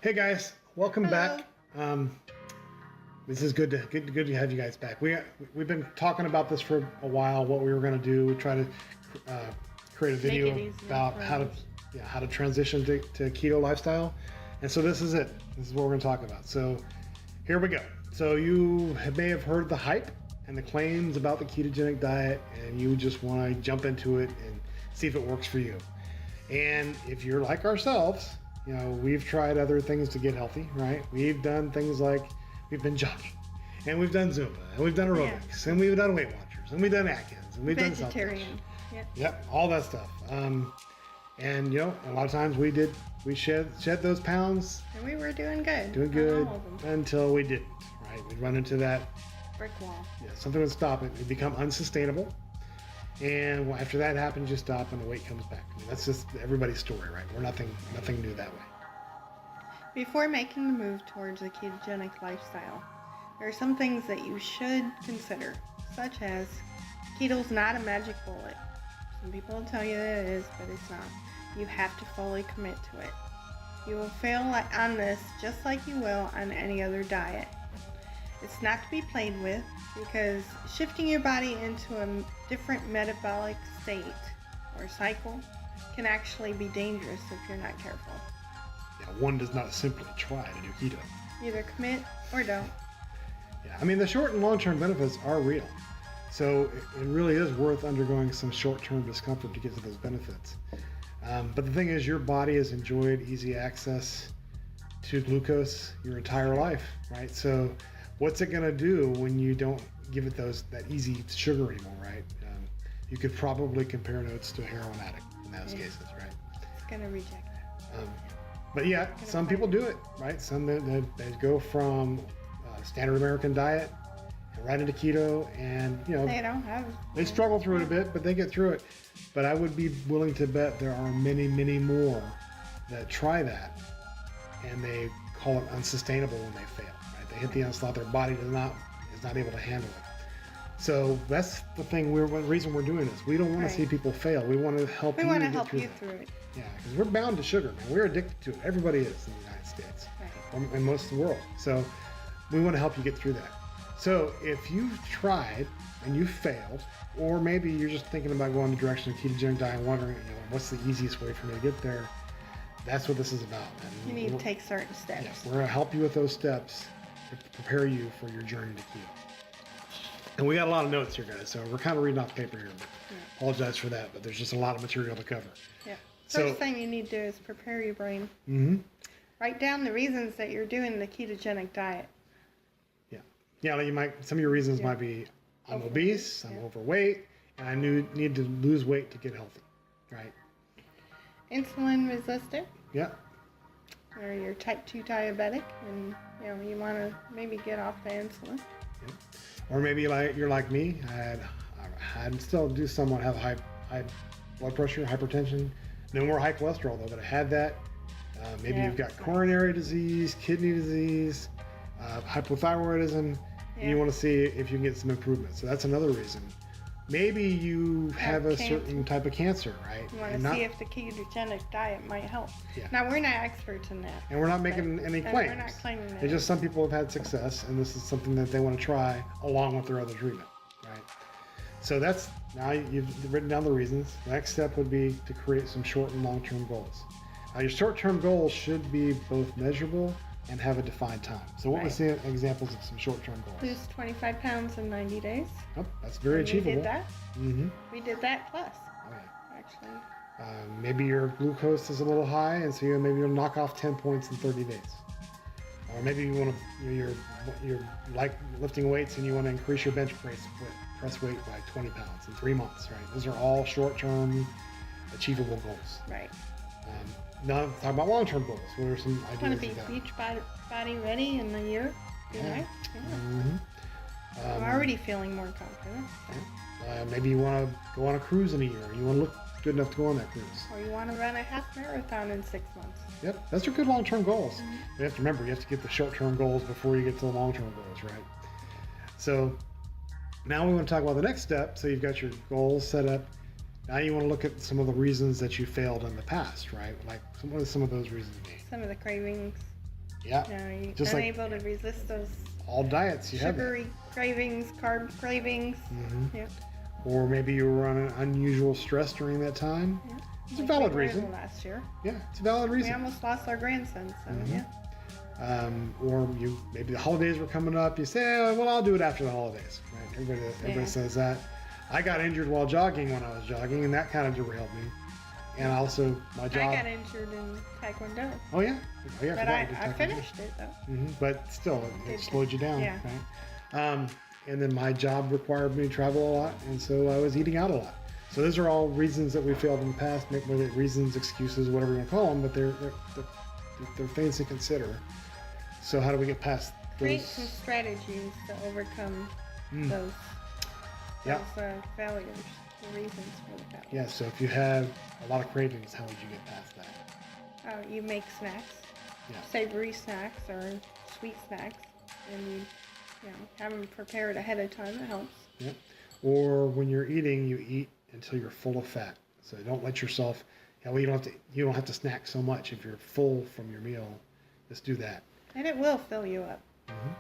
Hey guys, welcome Hello. back. This is good to have you guys back. We've been talking about this for a while. What we were going to do, we try to create a video about how to transition to keto lifestyle, and so this is it. This is what we're going to talk about. So here we go. So you may have heard the hype and the claims about the ketogenic diet, and you just want to jump into it and see if it works for you. And if you're like ourselves, you know, we've tried other things to get healthy, right? We've done things like we've been jogging, and we've done Zumba, and we've done aerobics, and we've done Weight Watchers, and we've done Atkins, and we've done vegetarian. Yep, all that stuff. And you know, a lot of times we shed those pounds, And we were doing good. until we didn't, right? We'd run into that Brick wall. yeah, something would stop it. It'd become unsustainable. And after that happens, you stop and the weight comes back. I mean, that's just everybody's story, right? We're nothing new that way. Before making the move towards a ketogenic lifestyle, there are some things that you should consider, such as keto's not a magic bullet. Some people will tell you that it is, but it's not. You have to fully commit to it. You will fail on this just like you will on any other diet. It's not to be played with, because shifting your body into a different metabolic state or cycle can actually be dangerous if you're not careful. Yeah, one does not simply try to do keto. Either commit or don't. Yeah, I mean, the short and long-term benefits are real. So it really is worth undergoing some short-term discomfort to get to those benefits. But the thing is, your body has enjoyed easy access to glucose your entire life, right? So what's it going to do when you don't give it that easy sugar anymore, right? You could probably compare notes to a heroin addict in those cases, right? It's going to reject it. But yeah, some people do it, right? Some they go from standard American diet and right into keto, and you know they struggle through it a bit, but they get through it. But I would be willing to bet there are many, many more that try that and they call it unsustainable when they fail. They hit the onslaught. Their body is not able to handle it. So that's the thing. The reason we're doing this. We don't want to see people fail. We want to help you. We want to get help you through it. Yeah, because we're bound to sugar, man. We're addicted to it. Everybody is in the United States, and most of the world. So we want to help you get through that. So if you've tried and you failed, or maybe you're just thinking about going the direction of ketogenic diet, and wondering, what's the easiest way for me to get there? That's what this is about. And you need to take certain steps. Yes, we're going to help you with those steps to prepare you for your journey to keto. And we got a lot of notes here, guys, so we're kind of reading off paper here. But apologize for that, but there's just a lot of material to cover. Yeah. First thing you need to do is prepare your brain. Mm-hmm. Write down the reasons that you're doing the ketogenic diet. Yeah. Yeah, some of your reasons might be I'm obese, I'm overweight, and I need to lose weight to get healthy, right? Insulin resistant. Yeah. Or you're type 2 diabetic, and you want to maybe get off the insulin. Yeah. Or maybe you're like me. I still do somewhat have high blood pressure, hypertension, no more high cholesterol though, but I had that. Maybe you've got coronary disease, kidney disease, hypothyroidism, and you want to see if you can get some improvement. So that's another reason. Maybe you have a certain type of cancer, right? You want to see if the ketogenic diet might help. Yeah. Now, we're not experts in that. And we're not making any claims. We're not claiming that. It's just some people have had success, and this is something that they want to try along with their other treatment, right? So now you've written down the reasons. The next step would be to create some short and long-term goals. Now, your short-term goals should be both measurable and have a defined time. So what was the examples of some short-term goals? Lose 25 pounds in 90 days. Oh, that's very achievable. We did that. Mm-hmm. We did that plus. Oh, yeah. Actually. Maybe your glucose is a little high, and so you'll knock off 10 points in 30 days. Or maybe you want to you're like lifting weights and you want to increase your bench press weight by 20 pounds in 3 months, right? Those are all short-term achievable goals. Right. Now talk about long-term goals. What are some ideas? Want to be beach body ready in the year? Be nice. Yeah. Mm-hmm. I'm already feeling more confident. Maybe you want to go on a cruise in a year. You want to look good enough to go on that cruise. Or you want to run a half marathon in 6 months. Yep, those are good long-term goals. Mm-hmm. You have to remember, you have to get the short-term goals before you get to the long-term goals, right? So now we want to talk about the next step. So you've got your goals set up. Now you want to look at some of the reasons that you failed in the past, right? Like, what are some of those reasons be? Some of the cravings. Yeah. You're Just unable to resist those all diets. You have that. sugary cravings, carb cravings. Mm-hmm. Yep. Or maybe you were on an unusual stress during that time. Yeah. It's a valid reason. Last year. Yeah, it's a valid reason. We almost lost our grandson, so yeah. Or maybe the holidays were coming up. You say, oh, well, I'll do it after the holidays. Right? Everybody says that. I got injured while jogging when I was jogging, and that kind of derailed me. And also my job. I got injured in Taekwondo. Oh yeah. But I finished it though. Mm-hmm. But still, it slowed you down. Yeah. Right? And then my job required me to travel a lot, and so I was eating out a lot. So those are all reasons that we failed in the past. Whether reasons, excuses, whatever you want to call them, but they're things to consider. So how do we get past those? Create some strategies to overcome those failures, the reasons for the failure. Yeah. So if you have a lot of cravings, how would you get past that? You make snacks, savory snacks or sweet snacks, and you have them prepared ahead of time. It helps. Yeah. Or when you're eating, you eat until you're full of fat. So don't let yourself. You don't have to snack so much if you're full from your meal. Just do that. And it will fill you up. Mm-hmm.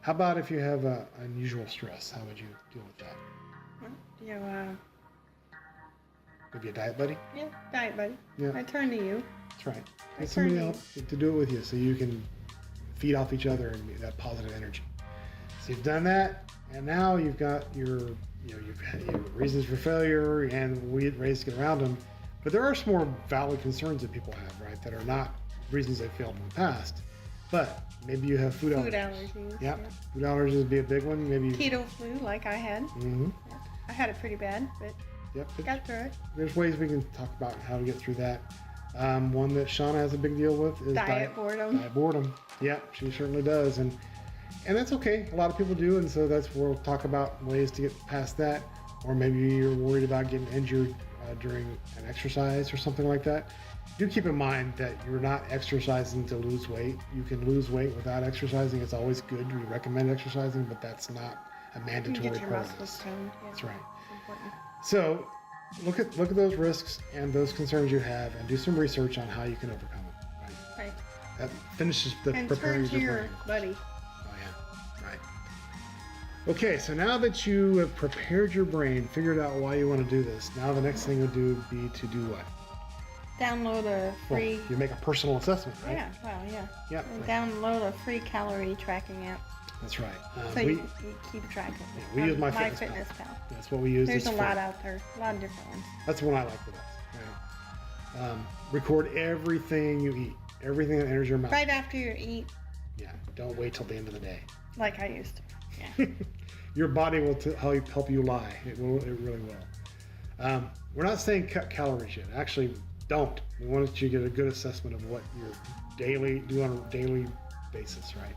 How about if you have unusual stress? How would you deal with that? Maybe a diet buddy? Yeah, diet buddy. Yeah. I turn to you. That's right. Get somebody else to do it with you so you can feed off each other and that positive energy. So you've done that, and now you've got your reasons for failure and ways to get around them. But there are some more valid concerns that people have, right? That are not reasons they failed in the past. But maybe you have food allergies. Yep. Yeah. Food allergies would be a big one. Maybe keto flu, like I had. Mm-hmm. Yeah. I had it pretty bad, but got through it. There's ways we can talk about how to get through that. One that Shauna has a big deal with is diet boredom. Diet boredom. Yeah, she certainly does, and that's okay. A lot of people do, and so we'll talk about ways to get past that. Or maybe you're worried about getting injured during an exercise or something like that. Do keep in mind that you're not exercising to lose weight. You can lose weight without exercising. It's always good. We recommend exercising, but that's not a mandatory get your part of muscles this. toned. Yeah. That's right. Important. So look at those risks and those concerns you have, and do some research on how you can overcome them. Right. That finishes the preparing turn to your your brain. buddy. Oh yeah, right. Okay, so now that you have prepared your brain, figured out why you want to do this, now the next thing would be to do what? Download a free. Well, you make a personal assessment, right? Yeah. Well, yeah. Yeah. And download a free calorie tracking app. That's right. So you keep track of it. Yeah, we use MyFitnessPal. That's what we use. There's a lot out there, a lot of different ones. That's the one I like the best. Right? Record everything you eat, everything that enters your mouth. Right after you eat. Yeah. Don't wait till the end of the day. Like I used to. Yeah. Your body will help you lie. It will. It really will. We're not saying cut calories yet. Actually, don't. We want you to get a good assessment of what you do on a daily basis, right?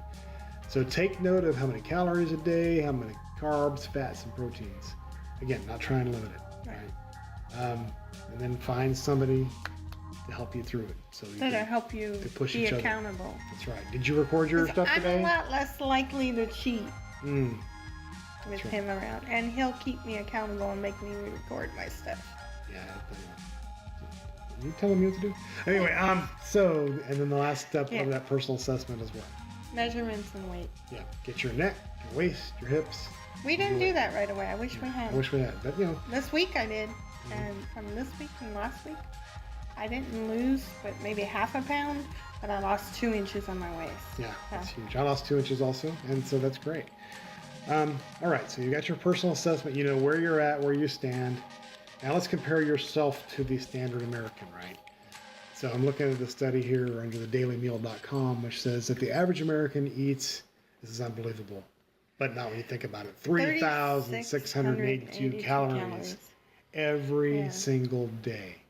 So take note of how many calories a day, how many carbs, fats, and proteins. Again, not trying to limit it, right? And then find somebody to help you through it. So that'll help you to push be each accountable. Other. That's right. Did you record your stuff today? I'm a lot less likely to cheat with right. him around, and he'll keep me accountable and make me record my stuff. Yeah. You telling me what to do? Anyway, and then the last step of that personal assessment is what? Measurements and weight. Yeah, get your neck, your waist, your hips. We didn't do that right away. I wish we had. I wish we had, but This week I did, and from this week and last week, I didn't lose, but maybe half a pound, but I lost 2 inches on my waist. Yeah, that's huge. I lost 2 inches also, and so that's great. All right, so you got your personal assessment. You know where you're at, where you stand. Now let's compare yourself to the standard American, right? So I'm looking at the study here under the dailymeal.com, which says that the average American eats, this is unbelievable, but not when you think about it, 3,682 calories every single day.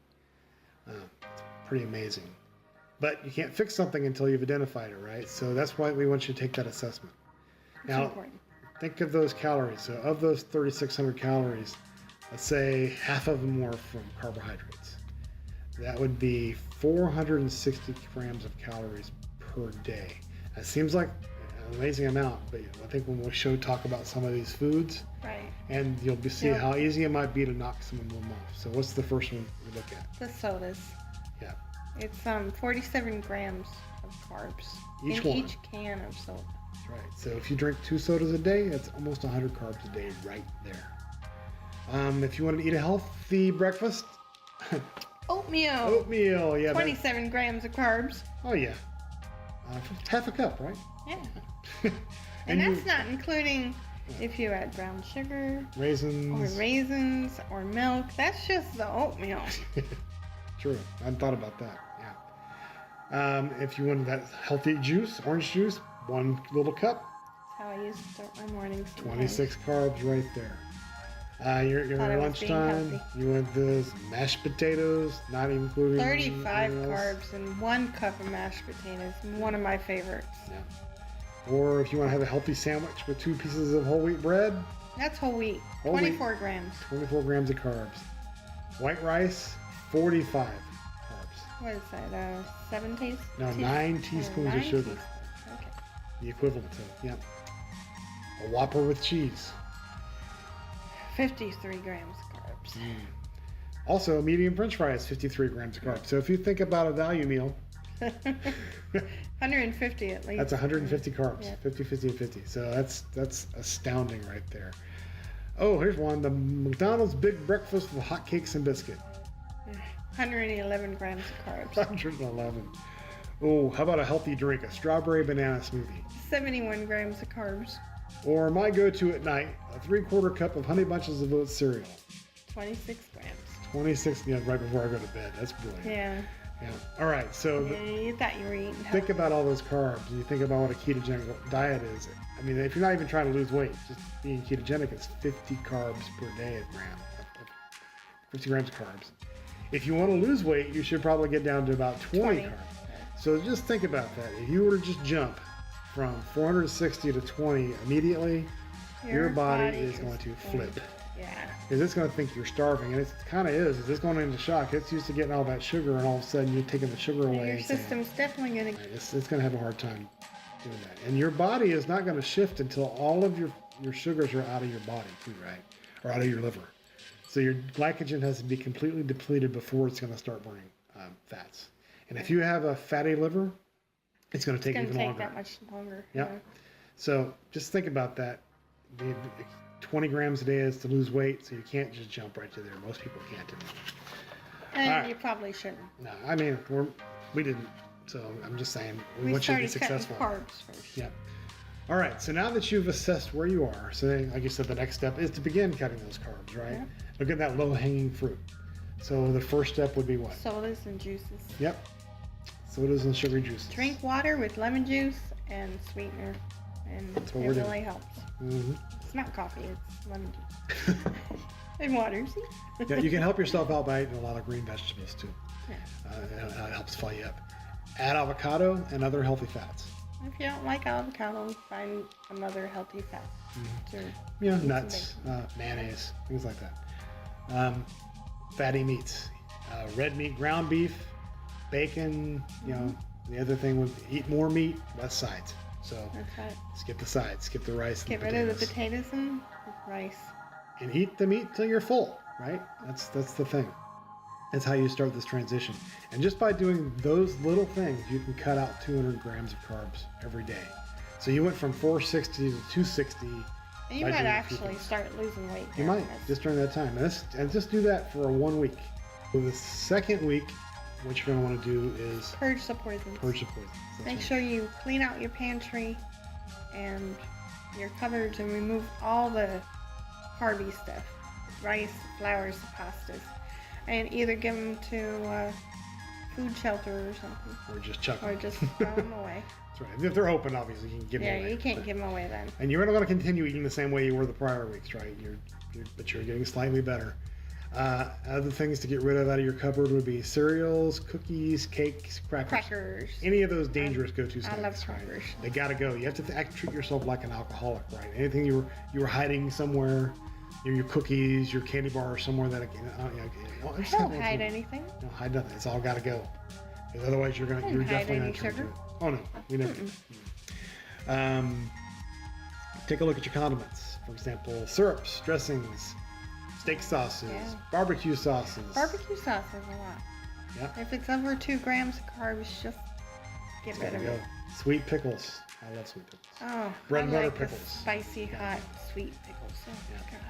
It's pretty amazing. But you can't fix something until you've identified it, right? So that's why we want you to take that assessment. Now, think of those calories. So of those 3,600 calories, let's say half of them were from carbohydrates. That would be 460 grams of calories per day. That seems like an amazing amount, but I think when we talk about some of these foods, and you'll see how easy it might be to knock some of them off. So what's the first one we look at? The sodas. Yeah. It's 47 grams of of carbs Each in one. each can of soda. That's right. So if you drink 2 sodas a day, that's almost 100 carbs a day right there. If you want to eat a healthy breakfast, Oatmeal. oatmeal. Yeah. 27 grams of carbs. Oh yeah. Half a cup, right? Yeah. And that's not including if you add brown sugar raisins or milk. That's just the oatmeal. True. I hadn't thought about that. Yeah. If you want that healthy juice, orange juice, 1 little cup. That's how I used to start my mornings. 26 carbs right there. Your lunchtime, you want those mashed potatoes, not including 35 carbs and 1 cup of mashed potatoes. One of my favorites. Yeah. Or if you want to have a healthy sandwich with 2 pieces of whole wheat bread. That's whole wheat. 24 grams. 24 grams of carbs. White rice, 45 carbs. What is that? 7 teaspoons? No, 9 teaspoons of sugar. Okay. The equivalent to, yeah. A Whopper with cheese. 53 grams of carbs. Also, medium French fries, 53 grams of carbs. So if you think about a value meal, 150 at least. that's 150 carbs. Yeah. 50, 50, and 50. So that's astounding right there. Oh, here's one. The McDonald's Big Breakfast with hotcakes and biscuit. 111 grams of carbs. 111. Oh, how about a healthy drink? A strawberry banana smoothie. 71 grams of carbs. Or my go-to at night, a 3/4 cup of Honey Bunches of Oats cereal. 26 grams. 26, yeah, right before I go to bed. That's brilliant. Yeah. Yeah. All right, so You thought you were eating healthy. think about all those carbs, and you think about what a ketogenic diet is. I mean, if you're not even trying to lose weight, just being ketogenic is 50 carbs per day a gram. 50 grams of carbs. If you want to lose weight, you should probably get down to about 20 carbs. So just think about that. If you were to just jump from 460 to 20 immediately, your body is going to flip. Yeah. Because it's going to think you're starving, and it kind of is. It's going into shock. It's used to getting all that sugar, and all of a sudden you're taking the sugar away. Your system's definitely going to... It's going to have a hard time doing that. And your body is not going to shift until all of your sugars are out of your body too, right? Or out of your liver. So your glycogen has to be completely depleted before it's going to start burning fats. And if you have a fatty liver, it's going to take even longer. that much longer. Yep. Yeah. So just think about that. 20 grams a day is to lose weight, so you can't just jump right to there. Most people can't do that. And you probably shouldn't. No, I mean, we didn't. So I'm just saying, we want you to be successful. Carbs first. Yeah. All right. So now that you've assessed where you are, so like you said, the next step is to begin cutting those carbs, right? Yeah. Look at that low-hanging fruit. So the first step would be what? Sodas and juices. Yep. Sodas and sugary juices. Drink water with lemon juice and sweetener, and it really helps. Mm-hmm. It's not coffee, it's lemon juice. And water, see? Yeah, you can help yourself out by eating a lot of green vegetables too. Yeah. It helps fill you up. Add avocado and other healthy fats. If you don't like avocado, find another healthy fat. Mm-hmm. Nuts, mayonnaise, things like that. Fatty meats, red meat, ground beef, bacon. The other thing would eat more meat, less sides. So that's right. Skip the sides, skip the rice. Get rid of the potatoes and the rice. And eat the meat till you're full, right? That's the thing. That's how you start this transition. And just by doing those little things, you can cut out 200 grams of carbs every day. So you went from 460 to 260. And you might actually start losing weight. You might, just during that time. And just do that for 1 week. For the second week, what you're going to want to do is purge the poisons. Make sure you clean out your pantry and your cupboards and remove all the carby stuff. Rice, flours, pastas. And either give them to food shelter or something. Or just chuck them. Or just throw them away. That's right. If they're open, obviously, you can give them away. Yeah, you can't give them away then. And you're not going to continue eating the same way you were the prior weeks, right? But you're getting slightly better. Other things to get rid of out of your cupboard would be cereals, cookies, cakes, crackers. Any of those dangerous go-to snacks. I love crackers. Right? They got to go. You have to treat yourself like an alcoholic, right? Anything you were hiding somewhere, your cookies, your candy bar somewhere that I don't hide anything. Don't hide nothing. It's all got to go. Because otherwise you're definitely not trying to do it. Oh no, we never. Take a look at your condiments. For example, syrups, dressings, steak sauces, barbecue sauces. Barbecue sauce is a lot. Yeah. If it's over 2 grams of carbs, just get rid of it. Sweet pickles. I love sweet pickles. Oh, bread and butter like pickles. Spicy, hot, sweet pickles. Oh,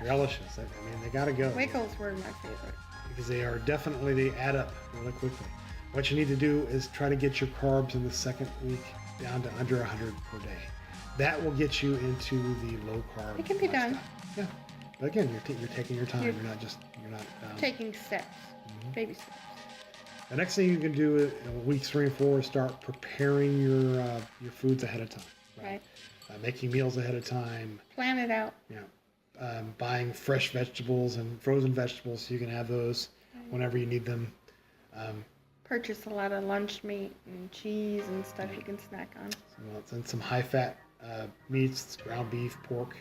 Yeah, relishes. I mean, they gotta go. Pickles were my favorite. Because they add up really quickly. What you need to do is try to get your carbs in the second week down to under 100 per day. That will get you into the low carb. It can be lifestyle. done. Yeah, but again, you're taking your time. You're not taking steps, baby steps. The next thing you can do in weeks 3 and 4 is start preparing your foods ahead of time. Right. Making meals ahead of time. Plan it out. Buying fresh vegetables and frozen vegetables so you can have those whenever you need them. Purchase a lot of lunch meat and cheese and stuff you can snack on. And some high-fat meats, ground beef, pork,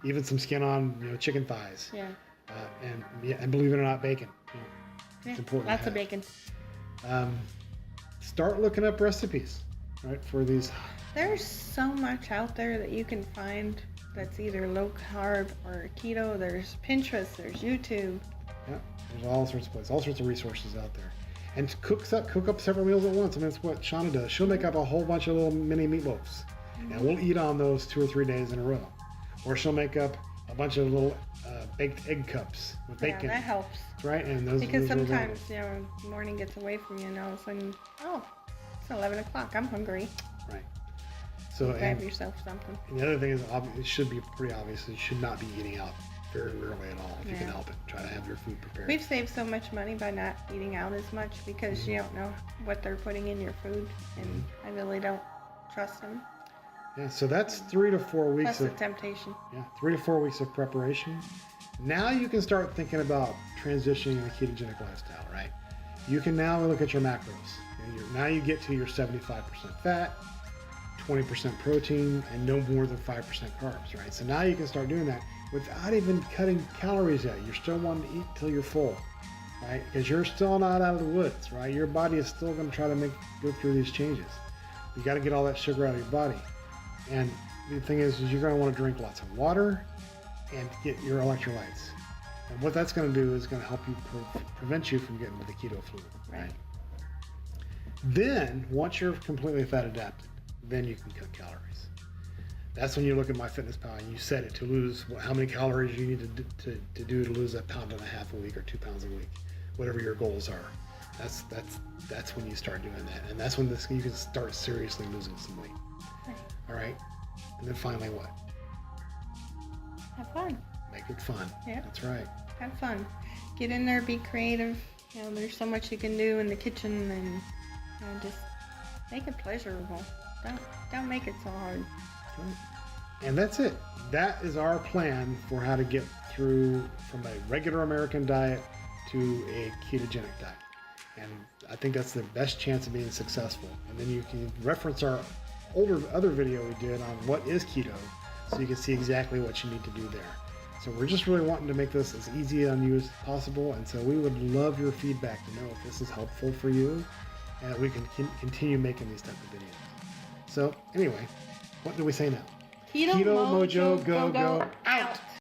even some skin on chicken thighs. Yeah. And believe it or not, bacon. It's important. Lots of bacon. Start looking up recipes, right, for these. There's so much out there that you can find that's either low carb or keto. There's Pinterest, there's YouTube. Yeah, there's all sorts of places, all sorts of resources out there. And cook up several meals at once. I mean, that's what Shauna does. She'll make up a whole bunch of little mini meatloaves, and we'll eat on those 2 or 3 days in a row. Or she'll make up a bunch of little baked egg cups with bacon. Yeah, that helps. Right, and those. Because sometimes the morning gets away from you, and all of a sudden, it's 11 o'clock. I'm hungry. Right. So grab yourself something. And the other thing is, it should be pretty obvious. You should not be eating out very rarely at all if you can help it. Try to have your food prepared. We've saved so much money by not eating out as much because you don't know what they're putting in your food, and I really don't trust them. Yeah, so that's 3 to 4 weeks Plus the temptation. Yeah, 3 to 4 weeks of preparation. Now you can start thinking about transitioning a ketogenic lifestyle, right? You can now look at your macros. Now you get to your 75% fat, 20% protein, and no more than 5% carbs, right? So now you can start doing that without even cutting calories yet. You're still wanting to eat till you're full, right? Because you're still not out of the woods, right? Your body is still going to try to go through these changes. You got to get all that sugar out of your body. And the thing is you're going to want to drink lots of water and get your electrolytes. And what that's going to do is going to help you prevent you from getting to the keto flu, right? Then, once you're completely fat adapted, then you can cut calories. That's when you look at MyFitnessPal and you set it to lose how many calories you need to do to lose 1.5 pounds a week or 2 pounds a week, whatever your goals are. That's when you start doing that, and that's when you can start seriously losing some weight. All right, and then finally what? Have fun. Make it fun. Yeah, that's right. Have fun. Get in there. Be creative. There's so much you can do in the kitchen, and just make it pleasurable. Don't make it so hard. And that's it. That is our plan for how to get through from a regular American diet to a ketogenic diet. And I think that's the best chance of being successful. And then you can reference our other video we did on what is keto, so you can see exactly what you need to do there. So we're just really wanting to make this as easy on you as possible, and so we would love your feedback to know if this is helpful for you, and we can continue making these type of videos. So anyway, what do we say now? Keto Mojo Go Go out.